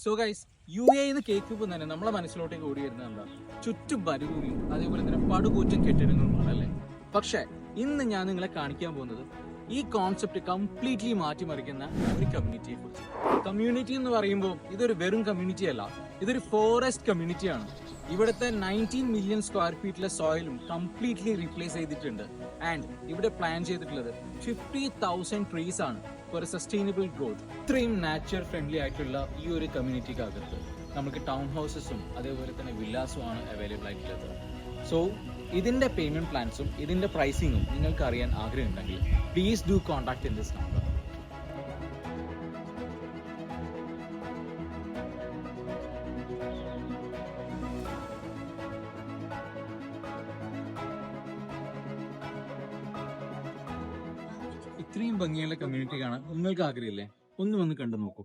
So guys UAE കേൾക്കുമ്പോൾ തന്നെ നമ്മളെ മനസ്സിലോട്ടേക്ക് ഓടി വരുന്നത് എന്താ? ചുറ്റും മരുഭൂമിയും അതേപോലെ തന്നെ പടുകൂറ്റൻ കെട്ടിടങ്ങളുമാണ് അല്ലേ? പക്ഷേ ഇന്ന് ഞാൻ നിങ്ങളെ കാണിക്കാൻ പോകുന്നത് ഈ കോൺസെപ്റ്റ് കംപ്ലീറ്റ്ലി മാറ്റിമറിക്കുന്ന ഒരു കമ്മ്യൂണിറ്റിയെ കുറിച്ച്. കമ്മ്യൂണിറ്റി എന്ന് പറയുമ്പോൾ ഇതൊരു വെറും കമ്മ്യൂണിറ്റി അല്ല, ഇതൊരു ഫോറസ്റ്റ് കമ്മ്യൂണിറ്റിയാണ്. ഇവിടുത്തെ 19 മില്യൺ സ്ക്വയർ ഫീറ്റിലെ സോയിലും കംപ്ലീറ്റ്ലി റീപ്ലേസ് ചെയ്തിട്ടുണ്ട്. ആൻഡ് ഇവിടെ പ്ലാൻ ചെയ്തിട്ടുള്ളത് 50,000 ട്രീസ് ആണ് ഫോർ സസ്റ്റൈനബിൾ ഗ്രോത്ത്. ഇത്രയും നാച്ചുറൽ ഫ്രണ്ട്ലി ആയിട്ടുള്ള ഈ ഒരു കമ്മ്യൂണിറ്റിക്കകത്ത് നമുക്ക് ടൗൺ ഹൗസസും അതേപോലെ തന്നെ വില്ലാസും ആണ് അവൈലബിൾ ആയിട്ടുള്ളത്. സോ ഇതിന്റെ പേയ്മെന്റ് പ്ലാൻസും ഇതിന്റെ പ്രൈസിങ്ങും നിങ്ങൾക്ക് അറിയാൻ ആഗ്രഹമുണ്ടെങ്കിൽ please do contact in this number. ഇത്രയും ഭംഗിയുള്ള കമ്മ്യൂണിറ്റി കാണാൻ നിങ്ങൾക്ക് ആഗ്രഹമില്ലേ? ഒന്ന് വന്ന് കണ്ടു നോക്കൂ.